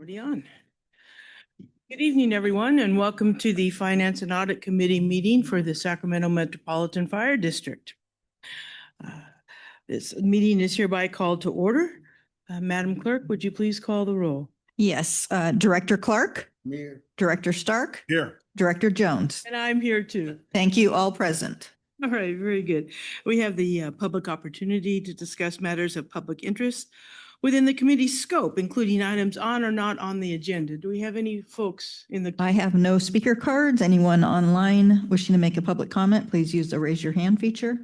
Already on. Good evening, everyone, and welcome to the Finance and Audit Committee meeting for the Sacramento Metropolitan Fire District. This meeting is hereby called to order. Madam Clerk, would you please call the roll? Yes, Director Clark, Here. Director Stark, Here. Director Jones. And I'm here too. Thank you, all present. All right, very good. We have the public opportunity to discuss matters of public interest within the committee's scope, including items on or not on the agenda. Do we have any folks in the? I have no speaker cards. Anyone online wishing to make a public comment, please use the raise your hand feature.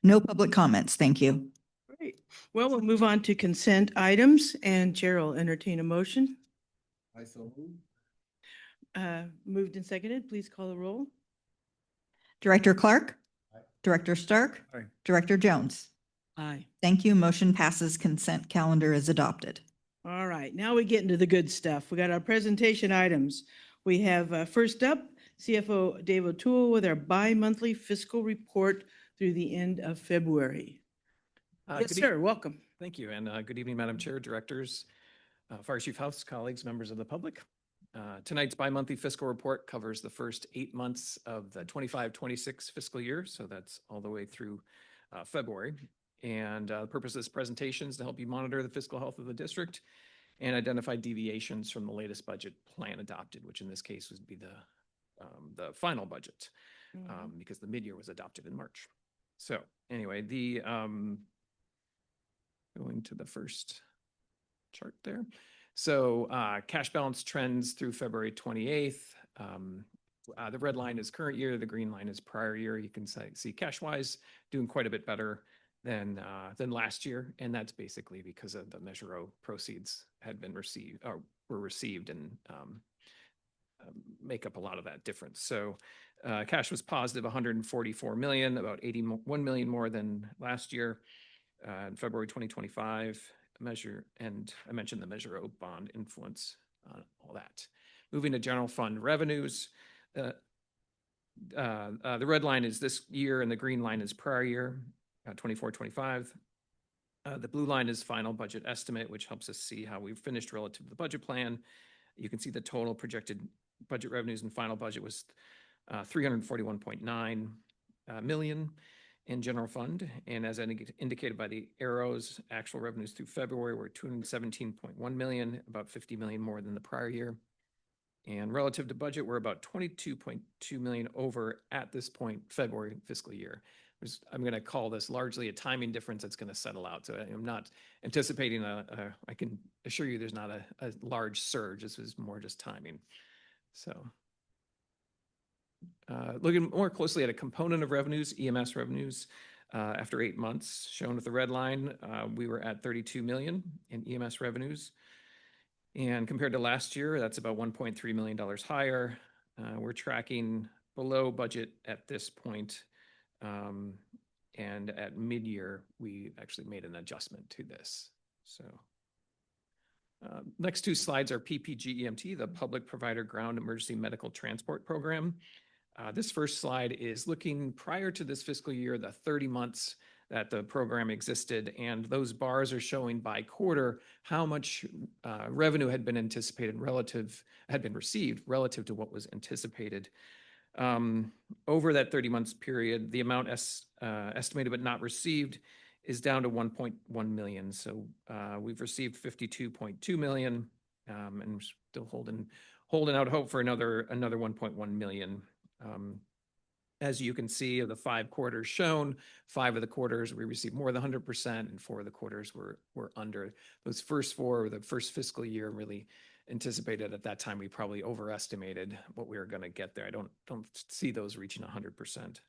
No public comments, thank you. Great. Well, we'll move on to consent items, and Chair will entertain a motion. I so move. Moved and seconded. Please call the roll. Director Clark, Aye. Director Stark, Aye. Director Jones. Aye. Thank you. Motion passes. Consent calendar is adopted. All right, now we get into the good stuff. We got our presentation items. We have first up, CFO Dave O'Toole with our bi-monthly fiscal report through the end of February. Yes, sir. Welcome. Thank you, and good evening, Madam Chair, directors, Fire Chief House, colleagues, members of the public. Tonight's bi-monthly fiscal report covers the first 8 months of the 25-26 fiscal year, so that's all the way through February. And the purpose of this presentation is to help you monitor the fiscal health of the district and identify deviations from the latest budget plan adopted, which in this case would be the final budget, because the mid-year was adopted in March. So anyway, going to the first chart there. So cash balance trends through February 28th. The red line is current year, the green line is prior year. You can see cash-wise doing quite a bit better than last year, and that's basically because of the Measure O proceeds had been received or were received and make up a lot of that difference. So cash was positive 144 million, about 81 million more than last year in February 2025 measure, and I mentioned the Measure O bond influence on all that. Moving to general fund revenues, the red line is this year and the green line is prior year. 24-25. The blue line is final budget estimate, which helps us see how we've finished relative to the budget plan. You can see the total projected budget revenues and final budget was 341.9 million in general fund. And as indicated by the arrows, actual revenues through February were 217.1 million, about 50 million more than the prior year. And relative to budget, we're about 22.2 million over at this point, February fiscal year. I'm going to call this largely a timing difference that's going to settle out. So I'm not anticipating I can assure you there's not a large surge. This is more just timing. So looking more closely at a component of revenues, EMS revenues, after 8 months, shown with the red line, we were at 32 million in EMS revenues. And compared to last year, that's about $1.3 million higher. We're tracking below budget at this point. And at mid-year, we actually made an adjustment to this. So next two slides are PPG-EMT, the Public Provider Ground Emergency Medical Transport Program. This first slide is looking prior to this fiscal year, the 30 months that the program existed, and those bars are showing by quarter how much revenue had been received relative to what was anticipated. Over that 30 months period, the amount estimated but not received is down to 1.1 million. So we've received 52.2 million, and we're still holding out hope for another 1.1 million. As you can see, of the 5 quarters shown, 5 of the quarters we received more than 100%, and 4 of the quarters were under. Those first 4 were the first fiscal year, really anticipated at that time. We probably overestimated what we were going to get there. I don't see those reaching 100%.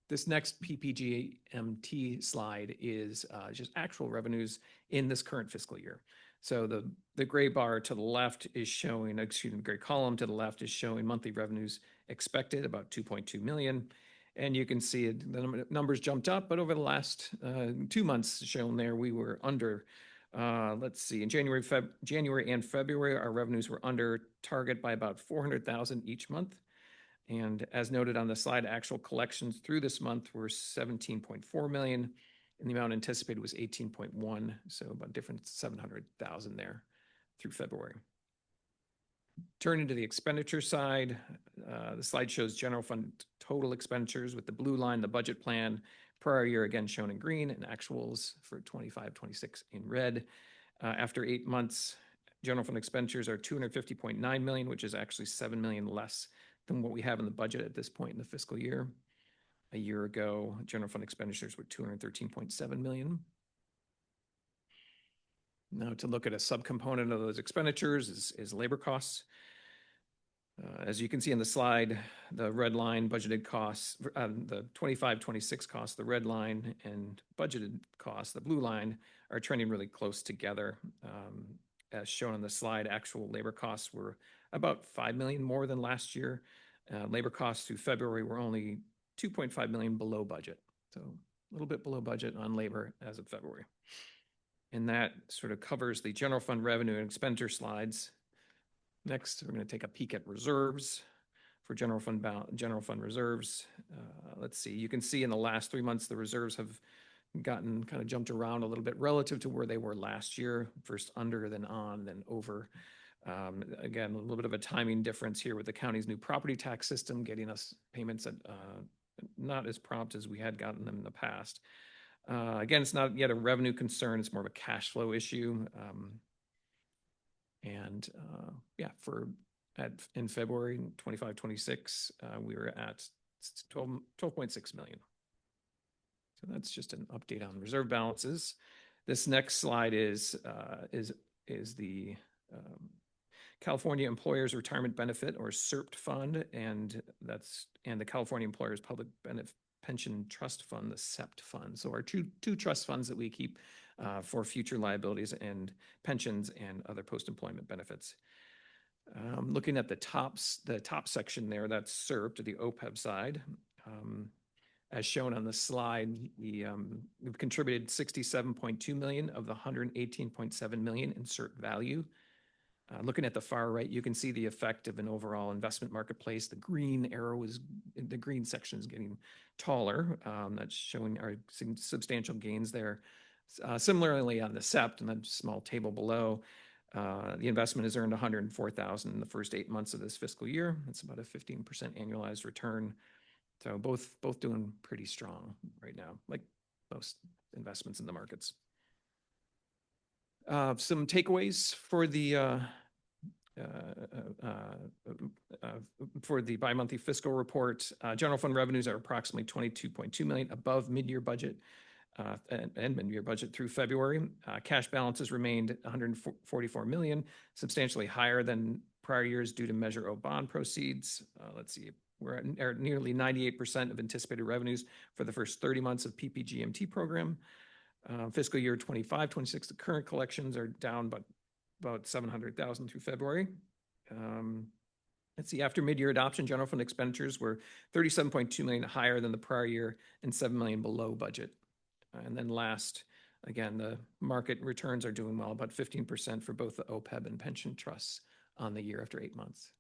This next PPG-MT slide is just actual revenues in this current fiscal year. So the gray bar to the left is showing, the gray column to the left is showing monthly revenues expected, about 2.2 million. And you can see the numbers jumped up, but over the last 2 months shown there, we were under. Let's see, in January and February, our revenues were under target by about 400,000 each month. And as noted on the slide, actual collections through this month were 17.4 million. and the amount anticipated was 18.1, so about different 700,000 there through February. Turning to the expenditure side, the slide shows general fund total expenditures with the blue line, the budget plan, prior year again shown in green, and actuals for 25-26 in red. After 8 months, general fund expenditures are 250.9 million, which is actually 7 million less than what we have in the budget at this point in the fiscal year. A year ago, general fund expenditures were 213.7 million. Now to look at a subcomponent of those expenditures is labor costs. As you can see in the slide, the red line budgeted costs, the 25-26 costs, the red line, and budgeted costs, the blue line, are trending really close together. As shown on the slide, actual labor costs were about 5 million more than last year. Labor costs through February were only 2.5 million below budget. So a little bit below budget on labor as of February. And that sort of covers the general fund revenue and expenditure slides. Next, we're going to take a peek at reserves for general fund reserves. Let's see, you can see in the last 3 months, the reserves have gotten kind of jumped around a little bit relative to where they were last year, first under, then on, then over. Again, a little bit of a timing difference here with the county's new property tax system getting us payments at not as prompt as we had gotten them in the past. Again, it's not yet a revenue concern, it's more of a cash flow issue. In February 25-26, we were at 12.6 million. So that's just an update on reserve balances. This next slide is the California Employers Retirement Benefit, or CERP fund, and the California Employers Public Pension Trust Fund, the CEPT fund. So our two trust funds that we keep for future liabilities and pensions and other post-employment benefits. Looking at the top section there, that's CERP, to the OPEB side. As shown on the slide, we've contributed 67.2 million of the 118.7 million in CERP value. Looking at the far right, you can see the effect of an overall investment marketplace. The green section is getting taller. That's showing our substantial gains there. Similarly on the CEPT, and that small table below, the investment has earned 104,000 in the first 8 months of this fiscal year. That's about a 15% annualized return. So both doing pretty strong right now, like most investments in the markets. Some takeaways for the bi-monthly fiscal report. General fund revenues are approximately 22.2 million above mid-year budget and mid-year budget through February. Cash balances remained 144 million, substantially higher than prior years due to Measure O bond proceeds. Let's see, we're at nearly 98% of anticipated revenues for the first 30 months of PPGMT program. Fiscal year 25-26, the current collections are down about 700,000 through February. Let's see, after mid-year adoption, general fund expenditures were 37.2 million higher than the prior year and 7 million below budget. And then last, again, the market returns are doing well, about 15% for both the OPEB and pension trusts on the year after 8 months.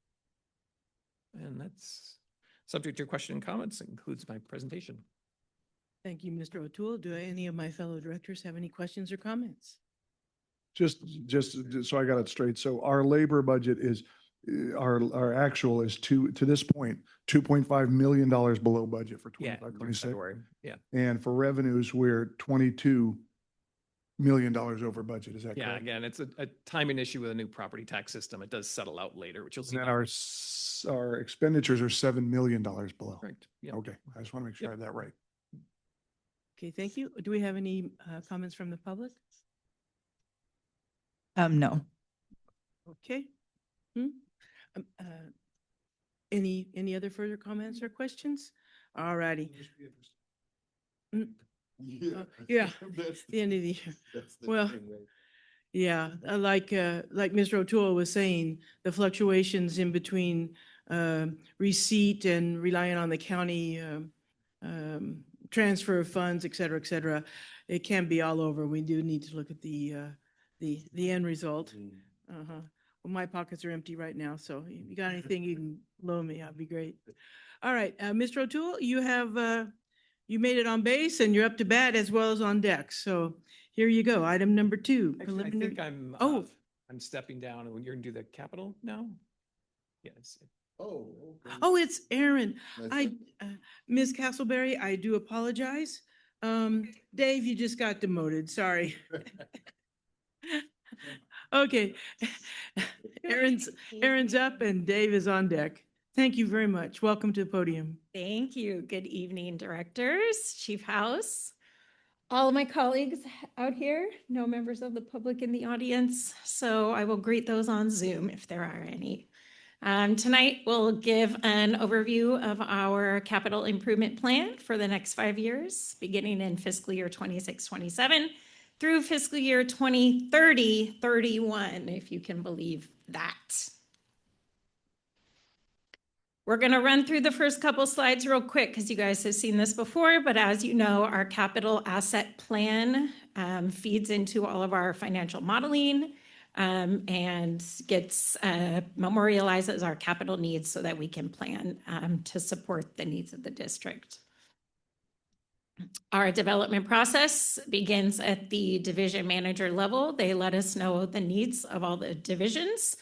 And that's subject to your question and comments. It concludes my presentation. Thank you, Mr. O'Toole. Do any of my fellow directors have any questions or comments? Just so I got it straight. So our labor budget is, our actual is to this point, $2.5 million below budget for 25-26. Yeah. And for revenues, we're $22 million over budget. Is that correct? Yeah, again, it's a timing issue with a new property tax system. It does settle out later, which you'll see. And then our expenditures are $7 million below. Correct. Yeah. Okay, I just want to make sure I had that right. Okay, thank you. Do we have any comments from the public? No. Okay. Any other further comments or questions? All righty. Yeah, the end of the year. Well, yeah, like Mr. O'Toole was saying, the fluctuations in between receipt and relying on the county transfer of funds, et cetera, it can be all over. We do need to look at the end result. Well, my pockets are empty right now, so if you got anything you can loan me, that'd be great. All right, Mr. O'Toole, you have You made it on base and you're up to bat as well as on deck. So here you go. Item number 2. Actually, I preliminary- think I'm, Oh. I'm stepping down and you're gonna do the capital now? Yes. Oh. Oh, it's Aaron. That's Ms. Castleberry, I do apologize. Dave, you just got demoted. Sorry. Okay. Aaron's up and Dave is on deck. Thank you very much. Welcome to the podium. Thank you. Good evening, directors, Chief House, all of my colleagues out here, no members of the public in the audience. So I will greet those on Zoom if there are any. Tonight, we'll give an overview of our capital improvement plan for the next 5 years, beginning in fiscal year 26-27 through fiscal year 2030-31, if you can believe that. We're going to run through the first couple slides real quick because you guys have seen this before, but as you know, our capital asset plan feeds into all of our financial modeling and gets memorializes our capital needs so that we can plan to support the needs of the district. Our development process begins at the division manager level. They let us know the needs of all the divisions.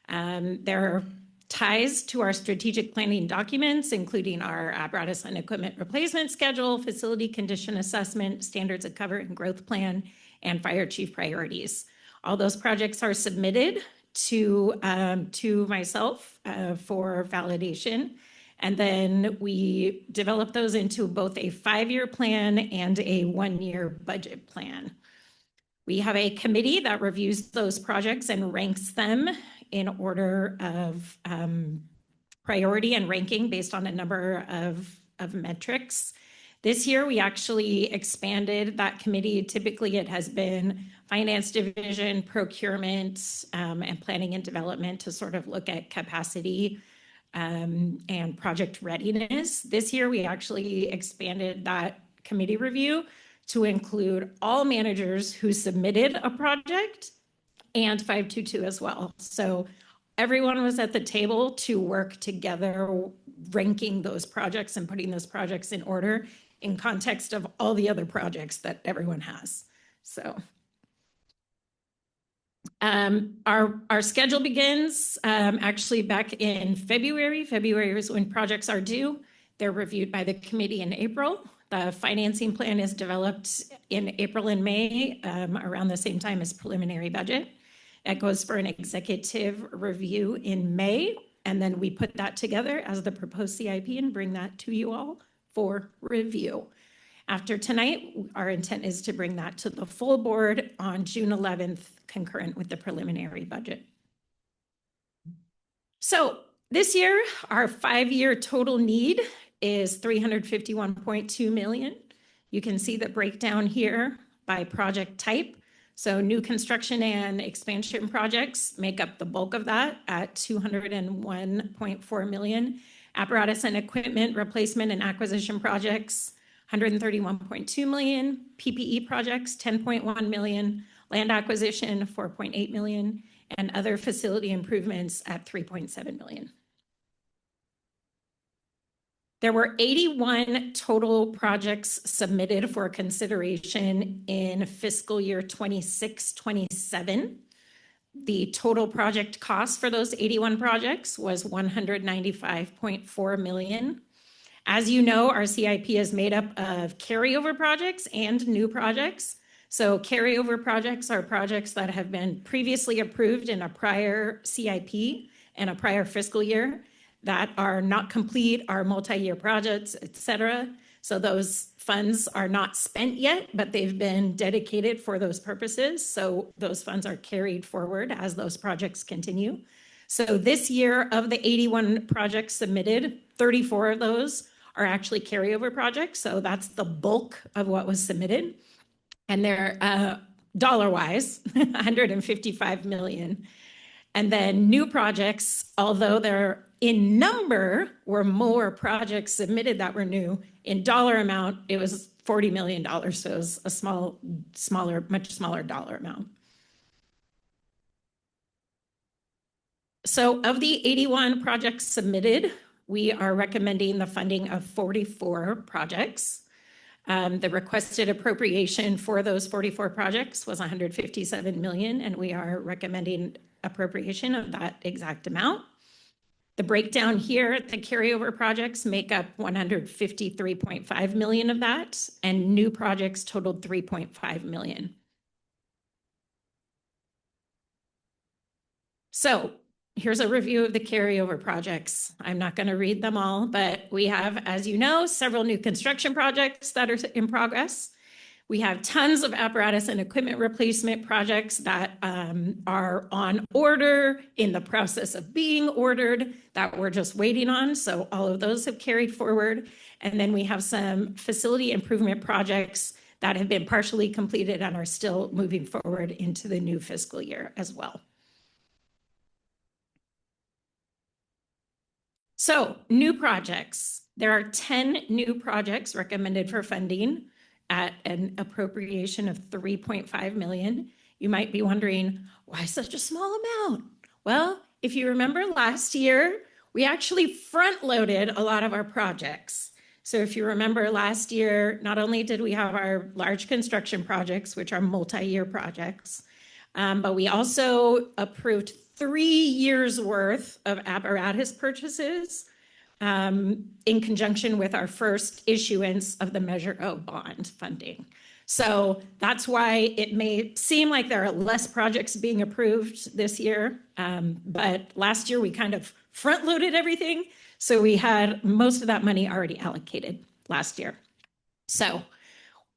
There are ties to our strategic planning documents, including our apparatus and equipment replacement schedule, facility condition assessment, standards of cover and growth plan, and fire chief priorities. All those projects are submitted to myself for validation. And then we develop those into both a 5-year plan and a 1-year budget plan. We have a committee that reviews those projects and ranks them in order of priority and ranking based on a number of metrics. This year, we actually expanded that committee. Typically, it has been finance division, procurement, and planning and development to sort of look at capacity and project readiness. This year, we actually expanded that committee review to include all managers who submitted a project and 522 as well. So everyone was at the table to work together, ranking those projects and putting those projects in order in context of all the other projects that everyone has. So our schedule begins actually back in February. February is when projects are due. They're reviewed by the committee in April. The financing plan is developed in April and May around the same time as preliminary budget. It goes for an executive review in May, and then we put that together as the proposed CIP and bring that to you all for review. After tonight, our intent is to bring that to the full board on June 11th, concurrent with the preliminary budget. So this year, our 5-year total need is $351.2 million. You can see the breakdown here by project type. So new construction and expansion projects make up the bulk of that at $201.4 million. Apparatus and equipment replacement and acquisition projects, $131.2 million. PPE projects, $10.1 million. Land acquisition, $4.8 million. And other facility improvements at $3.7 million. There were 81 total projects submitted for consideration in fiscal year 26-27. The total project cost for those 81 projects was $195.4 million. As you know, our CIP is made up of carryover projects and new projects. So carryover projects are projects that have been previously approved in a prior CIP and a prior fiscal year that are not complete, are multi-year projects, et cetera. So those funds are not spent yet, but they've been dedicated for those purposes. So those funds are carried forward as those projects continue. So this year, of the 81 projects submitted, 34 of those are actually carryover projects. So that's the bulk of what was submitted. And they're dollar-wise, $155 million. And then new projects, although they're in number, were more projects submitted that were new. In dollar amount, it was $40 million. So it was a much smaller dollar amount. So of the 81 projects submitted, we are recommending the funding of 44 projects. The requested appropriation for those 44 projects was 157 million, and we are recommending appropriation of that exact amount. The breakdown here, the carryover projects make up 153.5 million of that, and new projects totaled 3.5 million. So here's a review of the carryover projects. I'm not going to read them all, but we have, as you know, several new construction projects that are in progress. We have tons of apparatus and equipment replacement projects that are on order, in the process of being ordered, that we're just waiting on. So all of those have carried forward. And then we have some facility improvement projects that have been partially completed and are still moving forward into the new fiscal year as well. So new projects. There are 10 new projects recommended for funding at an appropriation of 3.5 million. You might be wondering, why such a small amount? Well, if you remember last year, we actually front-loaded a lot of our projects. So if you remember last year, not only did we have our large construction projects, which are multi-year projects, but we also approved 3 years worth of apparatus purchases in conjunction with our first issuance of the Measure O bond funding. So that's why it may seem like there are less projects being approved this year, but last year we kind of front-loaded everything, so we had most of that money already allocated last year. So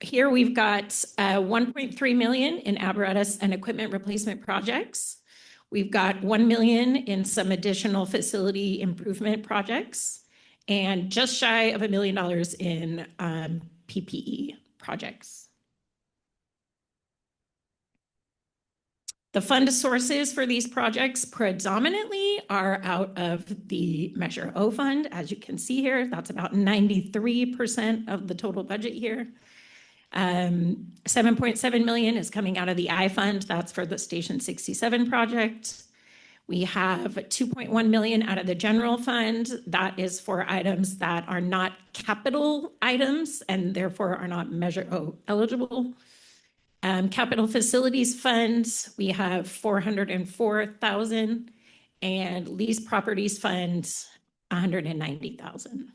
here we've got 1.3 million in apparatus and equipment replacement projects. We've got 1 million in some additional facility improvement projects, and just shy of $1 million in PPE projects. The fund sources for these projects predominantly are out of the Measure O fund. As you can see here, that's about 93% of the total budget here. 7.7 million is coming out of the I fund. That's for the Station 67 project. We have 2.1 million out of the general fund. That is for items that are not capital items and therefore are not Measure O eligible. Capital facilities funds, we have 404,000, and lease properties funds, 190,000.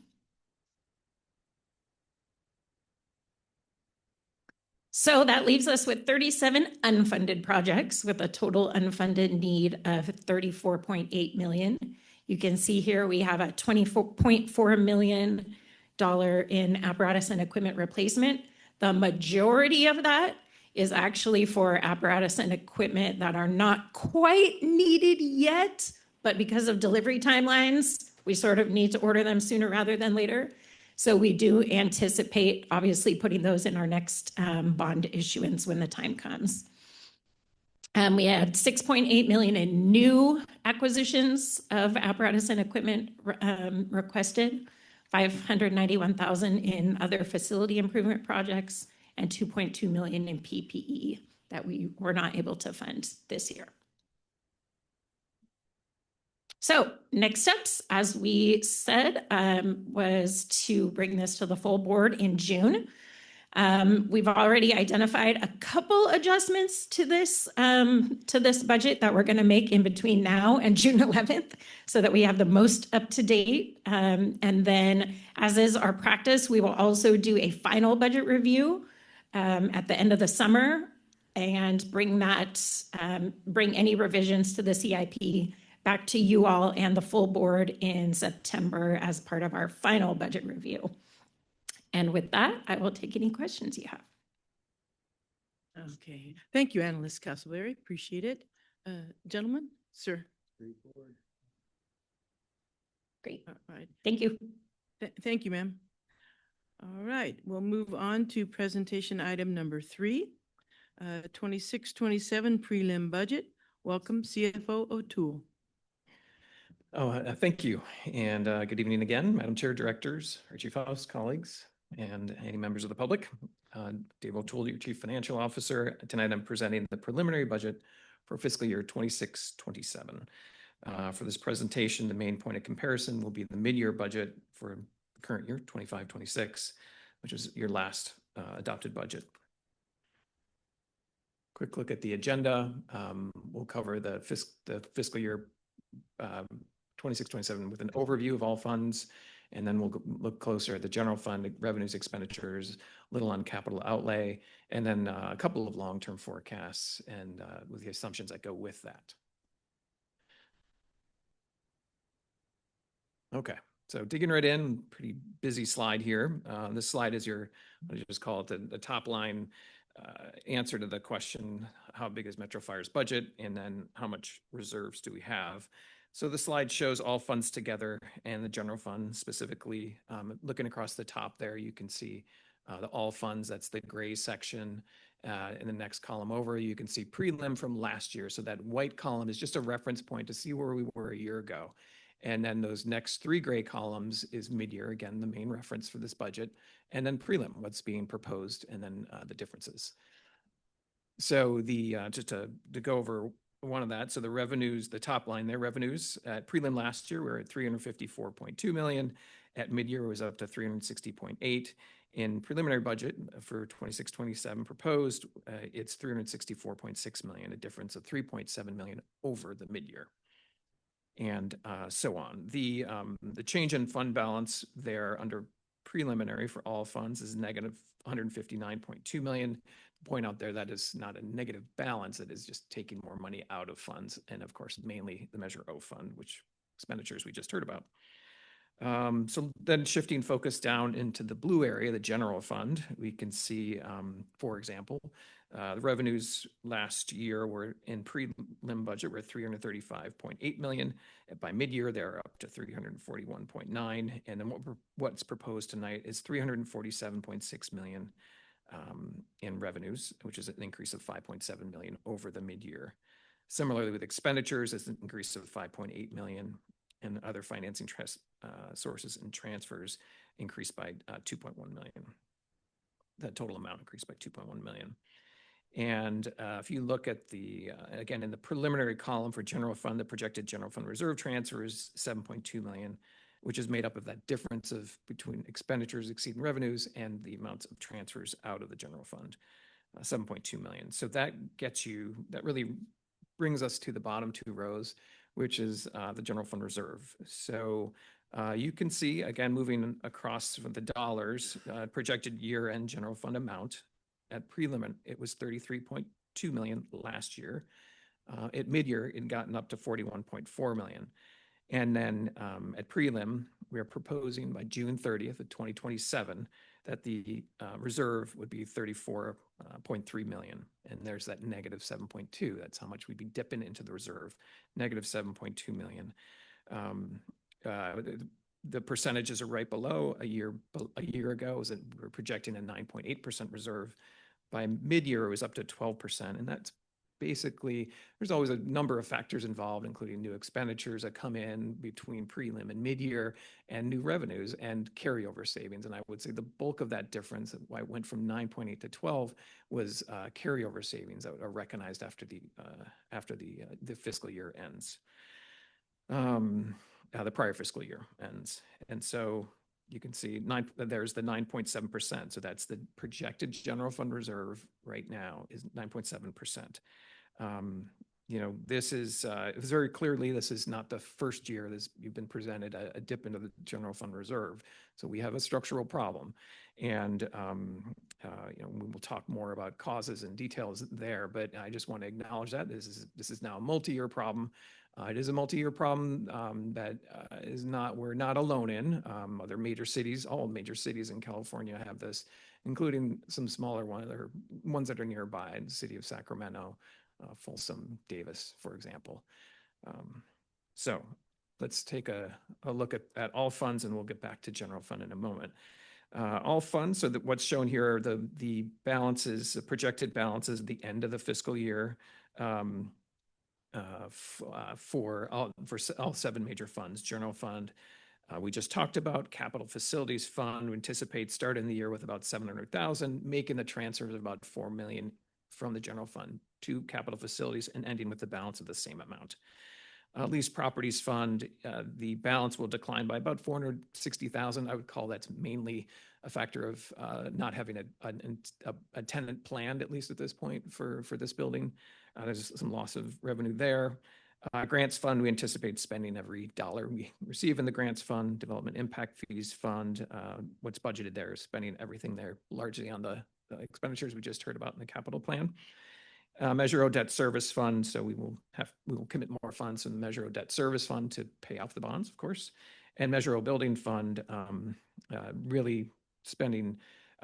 So that leaves us with 37 unfunded projects with a total unfunded need of 34.8 million. You can see here we have a $24.4 million in apparatus and equipment replacement. The majority of that is actually for apparatus and equipment that are not quite needed yet, but because of delivery timelines, we sort of need to order them sooner rather than later. So we do anticipate, obviously, putting those in our next bond issuance when the time comes. We had 6.8 million in new acquisitions of apparatus and equipment requested, 591,000 in other facility improvement projects, and 2.2 million in PPE that we were not able to fund this year. So next steps, as we said, was to bring this to the full board in June. We've already identified a couple adjustments to this budget that we're going to make in between now and June 11th so that we have the most up to date. And then, as is our practice, we will also do a final budget review at the end of the summer and bring any revisions to the CIP back to you all and the full board in September as part of our final budget review. And with that, I will take any questions you have. Okay, thank you, Analyst Castleberry. Appreciate it. Gentlemen, sir. Great. All right. Thank you. Thank you, ma'am. All right, we'll move on to presentation item number 3, 26-27 prelim budget. Welcome, CFO O'Toole. Thank you. And good evening again, Madam Chair, directors, our Chief House colleagues, and any members of the public. Dave O'Toole, your Chief Financial Officer. Tonight I'm presenting the preliminary budget for fiscal year 26-27. For this presentation, the main point of comparison will be the mid-year budget for the current year, 25-26, which is your last adopted budget. Quick look at the agenda. We'll cover the fiscal year 26-27 with an overview of all funds, and then we'll look closer at the general fund revenues, expenditures, little on capital outlay, and then a couple of long-term forecasts and with the assumptions that go with that. Okay, so digging right in, pretty busy slide here. This slide is your, what do you just call it, the top line answer to the question, how big is Metro Fire's budget, and then how much reserves do we have? So the slide shows all funds together and the general fund specifically. Looking across the top there, you can see the all funds, that's the gray section. In the next column over, you can see prelim from last year. So that white column is just a reference point to see where we were a year ago. And then those next three gray columns is mid-year, again, the main reference for this budget, and then prelim, what's being proposed, and then the differences. So the just to go over one of that, so the revenues, the top line, their revenues at prelim last year, we were at 354.2 million. At mid-year, it was up to 360.8. In preliminary budget for 26-27 proposed, it's 364.6 million, a difference of 3.7 million over the mid-year. And so on. The change in fund balance there under preliminary for all funds is negative 159.2 million. Point out there that is not a negative balance, it is just taking more money out of funds, and of course mainly the Measure O fund, which expenditures we just heard about. So then shifting focus down into the blue area, the general fund, we can see, for example, the revenues last year were in prelim budget were 335.8 million. By mid-year, they're up to 341.9. And then what's proposed tonight is 347.6 million in revenues, which is an increase of 5.7 million over the mid-year. Similarly, with expenditures, it's an increase of 5.8 million, and other financing sources and transfers increased by 2.1 million. That total amount increased by 2.1 million. And if you look at the, again, in the preliminary column for general fund, the projected general fund reserve transfer is 7.2 million, which is made up of that difference of between expenditures exceeding revenues and the amounts of transfers out of the general fund, 7.2 million. So that gets you, that really brings us to the bottom two rows, which is the general fund reserve. So you can see, again, moving across the dollars, projected year-end general fund amount. At prelim, it was 33.2 million last year. At mid-year, it had gotten up to 41.4 million. And then at prelim, we are proposing by June 30th of 2027 that the reserve would be 34.3 million. And there's that negative 7.2. That's how much we'd be dipping into the reserve, negative 7.2 million. The percentages are right below. A year ago, we were projecting a 9.8% reserve. By mid-year, it was up to 12%. And that's basically, there's always a number of factors involved, including new expenditures that come in between prelim and mid-year, and new revenues and carryover savings. And I would say the bulk of that difference, why it went from 9.8 to 12, was carryover savings that are recognized after the fiscal year ends. The prior fiscal year ends. And so you can see there's the 9.7%. So that's the projected general fund reserve right now is 9.7%. You know, this is very clearly, this is not the first year you've been presented a dip into the general fund reserve. So we have a structural problem. And, you know, we will talk more about causes and details there, but I just want to acknowledge that this is now a multi-year problem. It is a multi-year problem that we're not alone in. Other major cities, all major cities in California have this, including some smaller ones that are nearby, the city of Sacramento, Folsom, Davis, for example. So let's take a look at all funds, and we'll get back to general fund in a moment. All funds, so that what's shown here are the balances, the projected balances at the end of the fiscal year. For all seven major funds. General fund, we just talked about. Capital facilities fund, we anticipate starting the year with about 700,000, making the transfers of about 4 million from the general fund to capital facilities and ending with the balance of the same amount. Leased properties fund, the balance will decline by about 460,000. I would call that's mainly a factor of not having a tenant planned, at least at this point, for this building. There's some loss of revenue there. Grants fund, we anticipate spending every dollar we receive in the grants fund. Development impact fees fund, what's budgeted there is spending everything there largely on the expenditures we just heard about in the capital plan. Measure O debt service fund, so we will commit more funds in the Measure O debt service fund to pay off the bonds, of course. And Measure O building fund, really spending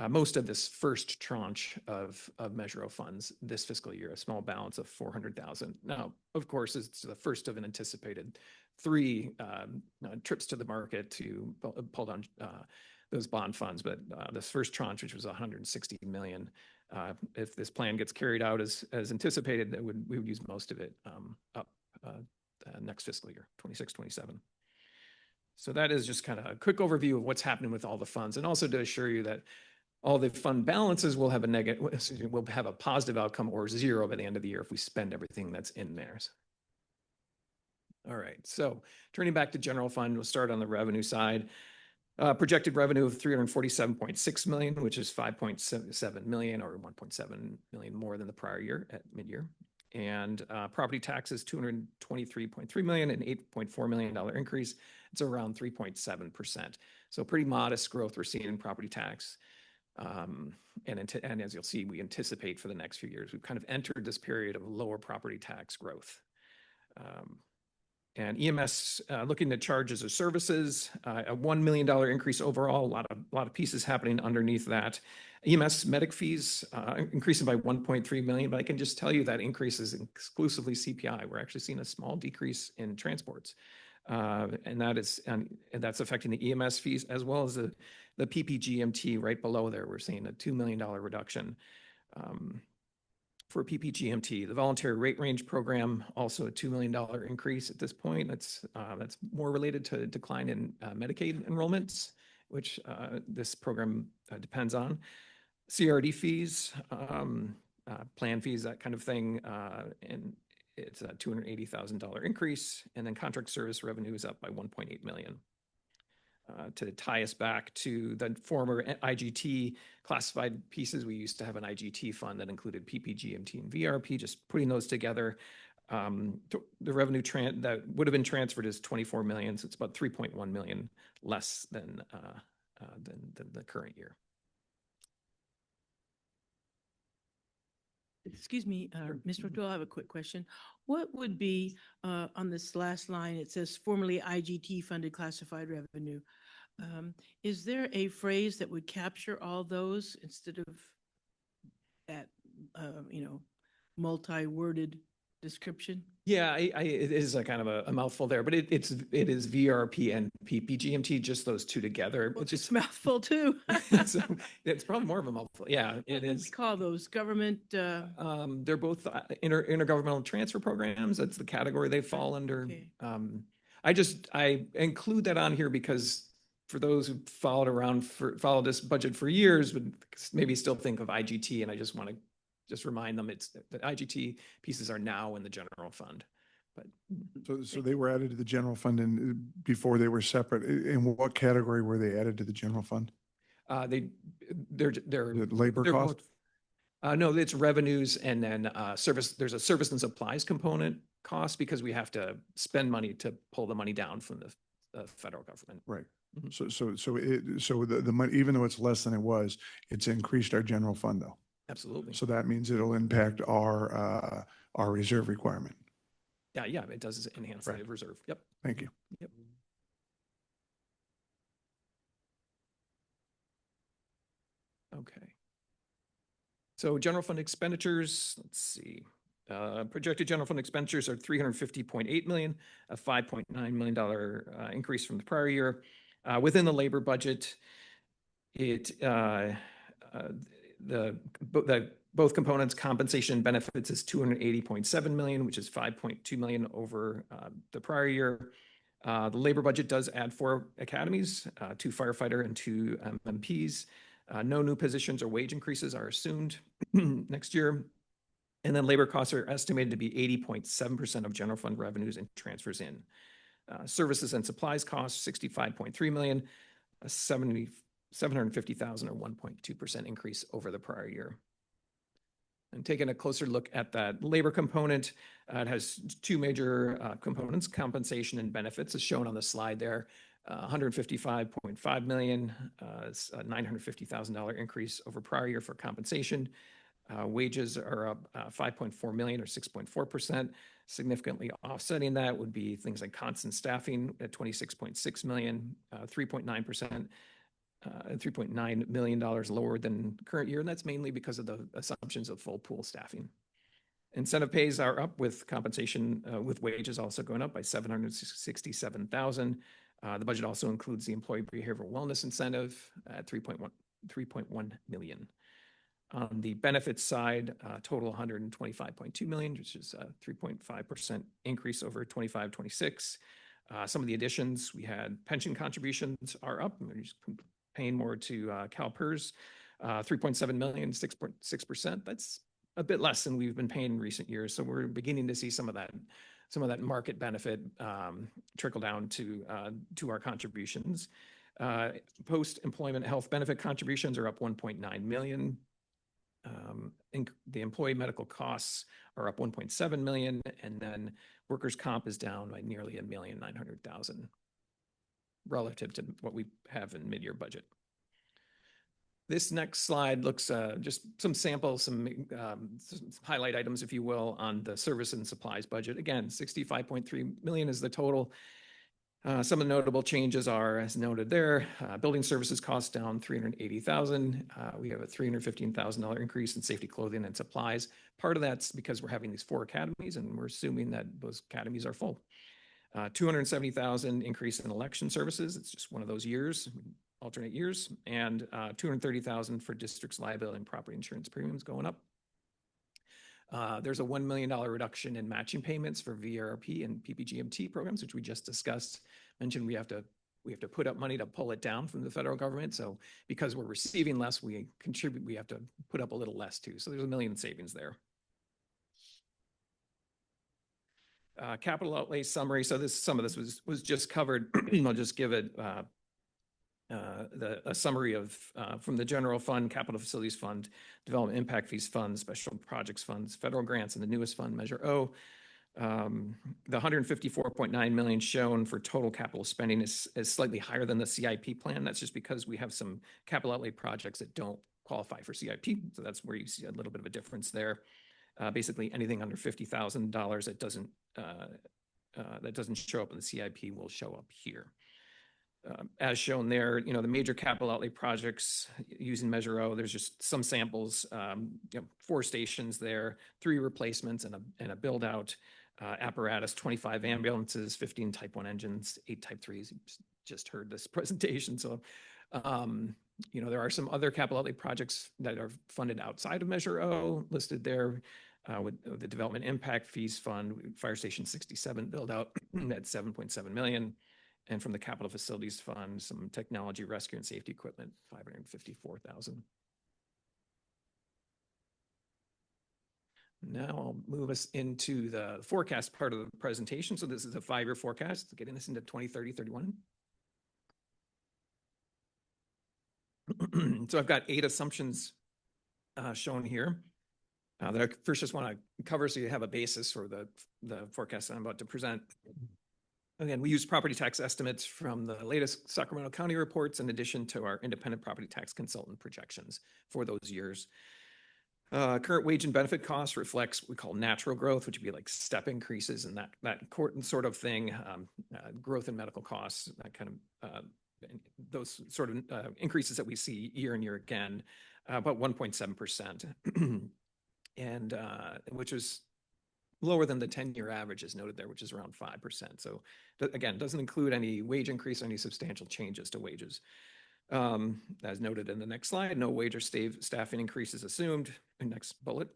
most of this first tranche of Measure O funds this fiscal year, a small balance of 400,000. Now, of course, it's the first of an anticipated 3 trips to the market to pull down those bond funds. But this first tranche, which was 160 million, if this plan gets carried out as anticipated, we would use most of it up next fiscal year, 26, 27. So that is just kind of a quick overview of what's happening with all the funds, and also to assure you that all the fund balances will have a positive outcome or 0 by the end of the year if we spend everything that's in there. All right, so turning back to general fund, we'll start on the revenue side. Projected revenue of 347.6 million, which is 5.7 million or 1.7 million more than the prior year at mid-year. And property taxes, 223.3 million, an $8.4 million increase. It's around 3.7%. So pretty modest growth we're seeing in property tax. And as you'll see, we anticipate for the next few years, we've kind of entered this period of lower property tax growth. And EMS, looking at charges or services, a $1 million increase overall, a lot of pieces happening underneath that. EMS medic fees increasing by 1.3 million, but I can just tell you that increase is exclusively CPI. We're actually seeing a small decrease in transports. And that's affecting the EMS fees as well as the PPGMT right below there. We're seeing a $2 million reduction. For PPGMT, the voluntary rate range program, also a $2 million increase at this point. That's more related to a decline in Medicaid enrollments, which this program depends on. CRD fees, plan fees, that kind of thing, and it's a $280,000 increase. And then contract service revenue is up by 1.8 million. To tie us back to the former IGT classified pieces, we used to have an IGT fund that included PPGMT and VRP. Just putting those together, the revenue that would have been transferred is 24 million, so it's about 3.1 million less than the current year. Excuse me, Mr. O'Toole, I have a quick question. What would be on this last line, it says formerly IGT funded classified revenue. Is there a phrase that would capture all those instead of that, multi-worded description? Yeah, it is a kind of a mouthful there, but it is VRP and PPGMT, just those two together. Well, it's just a mouthful too. So it's probably more of a mouthful. Yeah, it is. We call those government. They're both intergovernmental transfer programs. That's the category they fall under. Okay. I include that on here because for those who followed this budget for years, would maybe still think of IGT, and I just want to remind them the IGT pieces are now in the general fund. But so they were added to the general fund and before they were separate. In what category were they added to the general fund? They're labor cost? No, it's revenues and then service. There's a service and supplies component cost because we have to spend money to pull the money down from the federal government. Right. Mm-hmm. So the money, even though it's less than it was, it's increased our general fund though. Absolutely. So that means it'll impact our reserve requirement. Yeah, it does enhance the reserve. Yep. Thank you. Yep. Okay. So general fund expenditures, let's see. Projected general fund expenditures are 350.8 million, a $5.9 million increase from the prior year. Within the labor budget, both components, compensation and benefits, is 280.7 million, which is 5.2 million over the prior year. The labor budget does add 4 academies, 2 firefighter and 2 MPs. No new positions or wage increases are assumed next year. And then labor costs are estimated to be 80.7% of general fund revenues and transfers in. Services and supplies costs, 65.3 million, a 750,000 or 1.2% increase over the prior year. And taking a closer look at that labor component, it has two major components, compensation and benefits, as shown on the slide there. 155.5 million, it's a $950,000 increase over prior year for compensation. Wages are up 5.4 million or 6.4%. Significantly offsetting that would be things like constant staffing at 26.6 million, 3.9%. $3.9 million lower than current year, and that's mainly because of the assumptions of full pool staffing. Incentive pays are up with compensation, with wages also going up by 767,000. The budget also includes the employee behavioral wellness incentive at 3.1 million. On the benefits side, total 125.2 million, which is a 3.5% increase over 25-26. Some of the additions, we had pension contributions are up. We're just paying more to CalPERS, 3.7 million, 6.6%. That's a bit less than we've been paying in recent years. So we're beginning to see some of that market benefit trickle down to our contributions. Post-employment health benefit contributions are up 1.9 million. The employee medical costs are up 1.7 million, and then workers' comp is down by nearly $1,900,000 relative to what we have in mid-year budget. This next slide looks just some samples, some highlight items, if you will, on the service and supplies budget. Again, 65.3 million is the total. Some of the notable changes are, as noted there, building services costs down 380,000. We have a $315,000 increase in safety clothing and supplies. Part of that's because we're having these 4 academies, and we're assuming that those academies are full. 270,000 increase in election services. It's just one of those years, alternate years, and 230,000 for district's liability and property insurance premiums going up. There's a $1 million reduction in matching payments for VRP and PPGMT programs, which we just discussed. Mentioned we have to put up money to pull it down from the federal government. So because we're receiving less, we have to put up a little less too. So there's $1 million in savings there. Capital outlay summary. So some of this was just covered. I'll just give it a summary of from the general fund, capital facilities fund, development impact fees fund, special projects funds, federal grants, and the newest fund, Measure O. The 154.9 million shown for total capital spending is slightly higher than the CIP plan. That's just because we have some capital outlay projects that don't qualify for CIP. So that's where you see a little bit of a difference there. Basically, anything under $50,000 that doesn't show up in the CIP will show up here. As shown there, the major capital outlay projects using Measure O, there's just some samples, 4 stations there, 3 replacements and a build out apparatus, 25 ambulances, 15 Type 1 engines, 8 Type 3s. You just heard this presentation. So, there are some other capital outlay projects that are funded outside of Measure O listed there. With the development impact fees fund, Fire Station 67 build out at 7.7 million. And from the capital facilities fund, some technology rescue and safety equipment, 554,000. Now I'll move us into the forecast part of the presentation. So this is a 5-year forecast, getting us into 2030, 31. So I've got 8 assumptions shown here that I first just want to cover so you have a basis for the forecast I'm about to present. Again, we use property tax estimates from the latest Sacramento County reports in addition to our independent property tax consultant projections for those years. Current wage and benefit costs reflects what we call natural growth, which would be like step increases and that sort of thing, growth in medical costs, that kind of those sort of increases that we see year and year again, about 1.7%, and which is lower than the 10-year average is noted there, which is around 5%. So again, doesn't include any wage increase or any substantial changes to wages. As noted in the next slide, no wage or staffing increases assumed. Next bullet.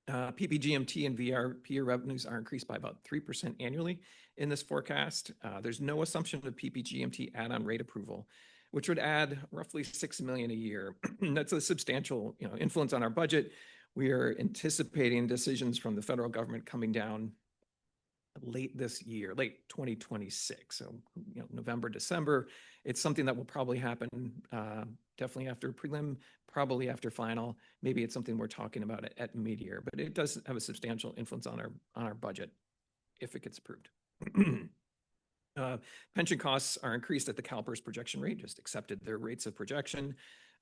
PPGMT and VRP revenues are increased by about 3% annually in this forecast. There's no assumption of PPGMT add-on rate approval, which would add roughly $6 million a year. That's a substantial influence on our budget. We are anticipating decisions from the federal government coming down late this year, late 2026. So, November, December. It's something that will probably happen definitely after prelim, probably after final. Maybe it's something we're talking about at mid-year, but it does have a substantial influence on our budget if it gets approved. Pension costs are increased at the CalPERS projection rate, just accepted their rates of projection.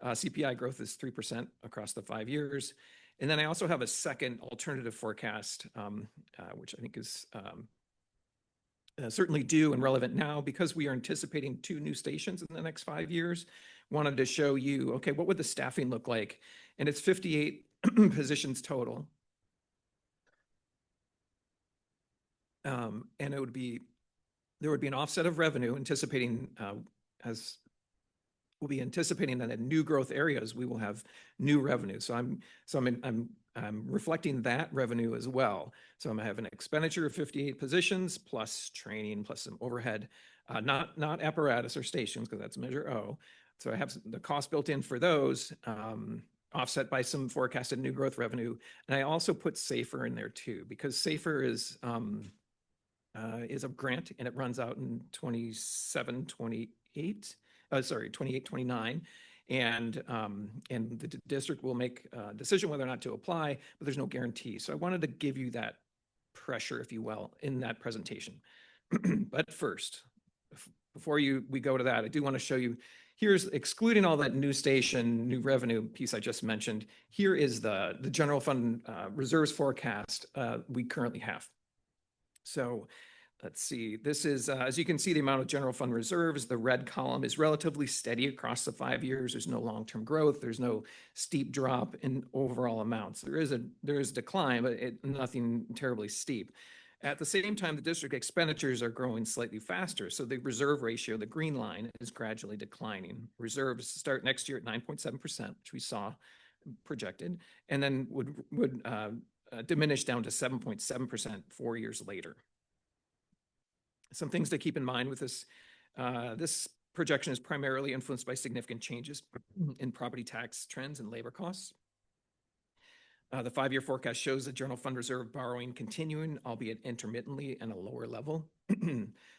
CPI growth is 3% across the 5 years. And then I also have a second alternative forecast, which I think is certainly due and relevant now because we are anticipating 2 new stations in the next 5 years. Wanted to show you, okay, what would the staffing look like? And it's 58 positions total. And it would be, there would be an offset of revenue anticipating as we'll be anticipating that in new growth areas, we will have new revenue. So I'm reflecting that revenue as well. So I'm having an expenditure of 58 positions plus training, plus some overhead, not apparatus or stations, because that's measure O. So I have the cost built in for those, offset by some forecasted new growth revenue. And I also put SAFER in there too, because SAFER is a grant and it runs out in 28, 29. And the district will make a decision whether or not to apply, but there's no guarantee. So I wanted to give you that pressure, if you will, in that presentation. But first, before we go to that, I do want to show you, here's excluding all that new station, new revenue piece I just mentioned. Here is the general fund reserves forecast we currently have. So let's see, this is, as you can see, the amount of general fund reserves, the red column is relatively steady across the 5 years. There's no long-term growth. There's no steep drop in overall amounts. There is a decline, but nothing terribly steep. At the same time, the district expenditures are growing slightly faster. So the reserve ratio, the green line, is gradually declining. Reserves start next year at 9.7%, which we saw projected, and then would diminish down to 7.7% 4 years later. Some things to keep in mind with this. This projection is primarily influenced by significant changes in property tax trends and labor costs. The 5-year forecast shows the general fund reserve borrowing continuing, albeit intermittently and a lower level.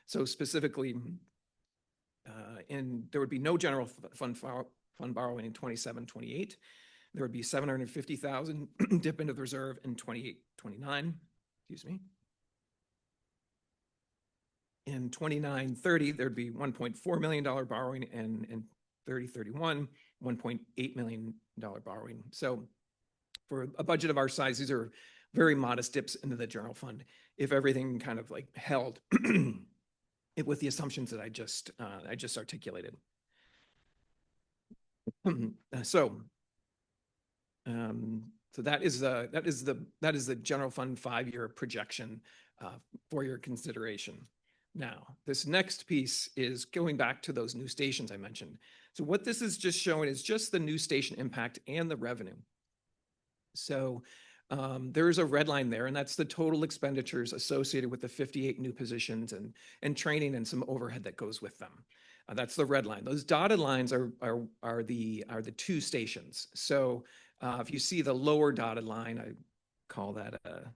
So specifically, there would be no general fund borrowing in 27, 28. There would be 750,000 dip into the reserve in 28, 29. Excuse me. In 29, 30, there'd be $1.4 million borrowing, and in 30, 31, $1.8 million borrowing. So for a budget of our size, these are very modest dips into the general fund if everything kind of like held with the assumptions that I just articulated. So that is the general fund 5-year projection for your consideration. Now, this next piece is going back to those new stations I mentioned. So what this is just showing is just the new station impact and the revenue. So there's a red line there, and that's the total expenditures associated with the 58 new positions and training and some overhead that goes with them. That's the red line. Those dotted lines are the 2 stations. So if you see the lower dotted line, I call that a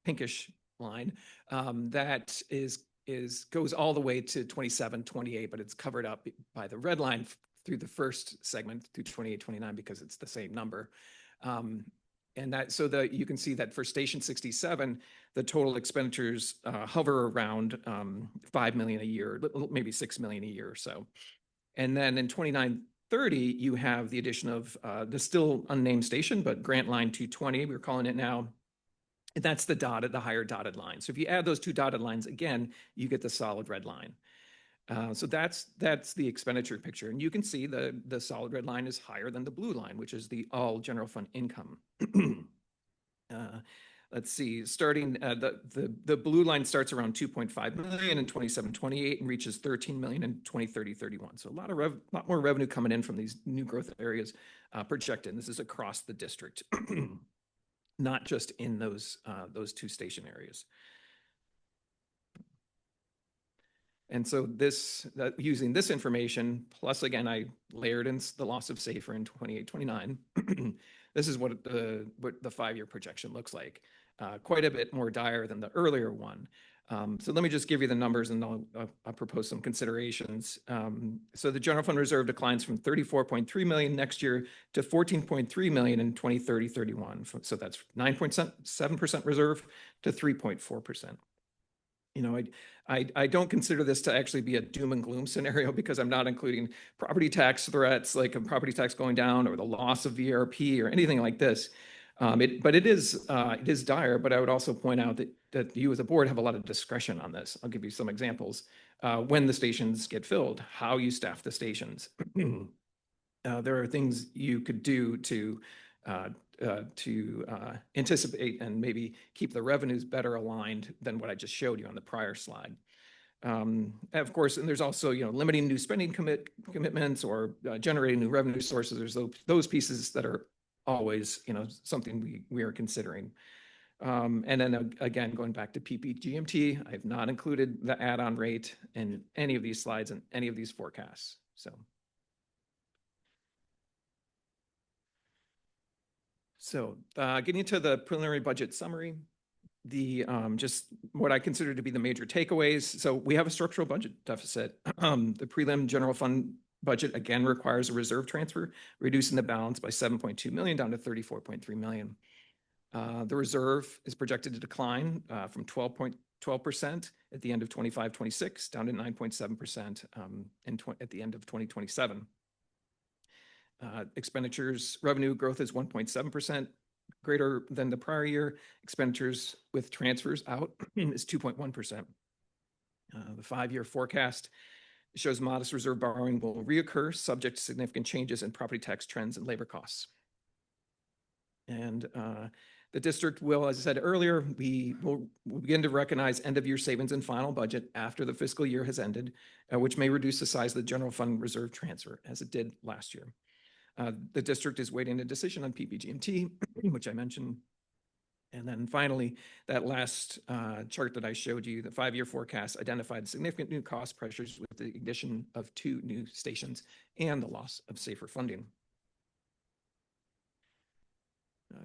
pinkish line, that goes all the way to 27, 28, but it's covered up by the red line through the first segment through 28, 29 because it's the same number. And you can see that for station 67, the total expenditures hover around 5 million a year, maybe 6 million a year or so. And then in 29, 30, you have the addition of the still unnamed station, but Grant Line 220, we're calling it now. And that's the higher dotted line. So if you add those 2 dotted lines again, you get the solid red line. So that's the expenditure picture. And you can see the solid red line is higher than the blue line, which is the all general fund income. Let's see, starting the blue line starts around 2.5 million in 27, 28 and reaches 13 million in 2030, 31. So a lot more revenue coming in from these new growth areas projected. And this is across the district, not just in those 2 station areas. And so using this information, plus again, I layered in the loss of SAFER in 28, 29. This is what the 5-year projection looks like. Quite a bit more dire than the earlier one. So let me just give you the numbers and I'll propose some considerations. So the general fund reserve declines from 34.3 million next year to 14.3 million in 2030-31. So that's 9.7% reserve to 3.4%. You know, I don't consider this to actually be a doom and gloom scenario because I'm not including property tax threats like a property tax going down or the loss of VRP or anything like this. But it is dire. But I would also point out that you as a board have a lot of discretion on this. I'll give you some examples. When the stations get filled, how you staff the stations. There are things you could do to anticipate and maybe keep the revenues better aligned than what I just showed you on the prior slide. Of course, and there's also, limiting new spending commitments or generating new revenue sources. There's those pieces that are always, something we are considering. And then again, going back to PPGMT, I have not included the add-on rate in any of these slides and any of these forecasts. So getting to the preliminary budget summary, just what I consider to be the major takeaways. So we have a structural budget deficit. The prelim general fund budget again requires a reserve transfer, reducing the balance by 7.2 million down to 34.3 million. The reserve is projected to decline from 12% at the end of 25-26 down to 9.7% at the end of 2027. Expenditures revenue growth is 1.7% greater than the prior year. Expenditures with transfers out is 2.1%. The 5-year forecast shows modest reserve borrowing will reoccur subject to significant changes in property tax trends and labor costs. And the district will, as I said earlier, we will begin to recognize end-of-year savings in final budget after the fiscal year has ended, which may reduce the size of the general fund reserve transfer as it did last year. The district is waiting a decision on PPGMT, which I mentioned. And then finally, that last chart that I showed you, the 5-year forecast identified significant new cost pressures with the addition of 2 new stations and the loss of SAFER funding.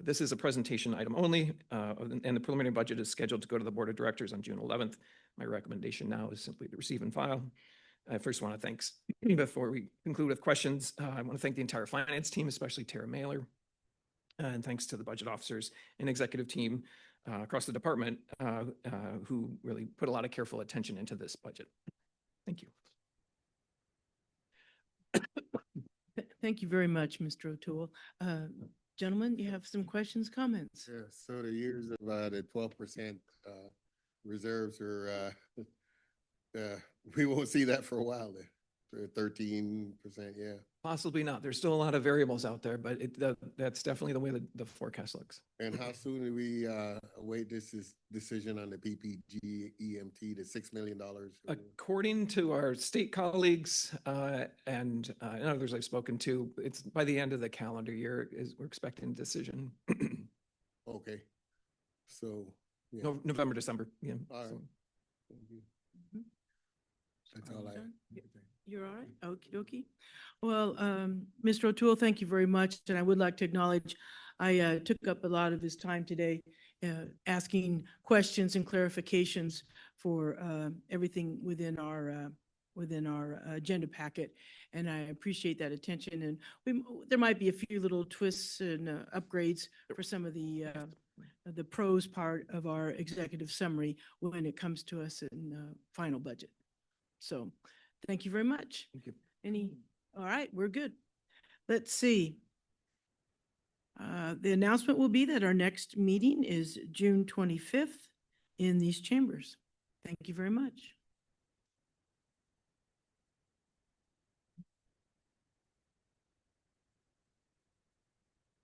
This is a presentation item only, and the preliminary budget is scheduled to go to the Board of Directors on June 11th. My recommendation now is simply to receive and file. I first want to thank, before we conclude with questions, I want to thank the entire finance team, especially Tara Mailer, and thanks to the budget officers and executive team across the department who really put a lot of careful attention into this budget. Thank you. Thank you very much, Mr. O'Toole. Gentlemen, you have some questions, comments? Yeah, so the years of the 12% reserves are, we won't see that for a while then. 13%, yeah. Possibly not. There's still a lot of variables out there, but that's definitely the way the forecast looks. And how soon do we await this decision on the PPG EMT, the $6 million? According to our state colleagues and others I've spoken to, it's by the end of the calendar year we're expecting a decision. Okay. So, yeah. November, December. Yeah. All right. So. Thank you. That's all I have. You're all right? Okie dokie. Well, Mr. O'Toole, thank you very much. And I would like to acknowledge I took up a lot of his time today asking questions and clarifications for everything within our agenda packet. And I appreciate that attention. And there might be a few little twists and upgrades for some of the prose part of our executive summary when it comes to us in the final budget. So thank you very much. Thank you. All right, we're good. Let's see. The announcement will be that our next meeting is June 25th in these chambers. Thank you very much.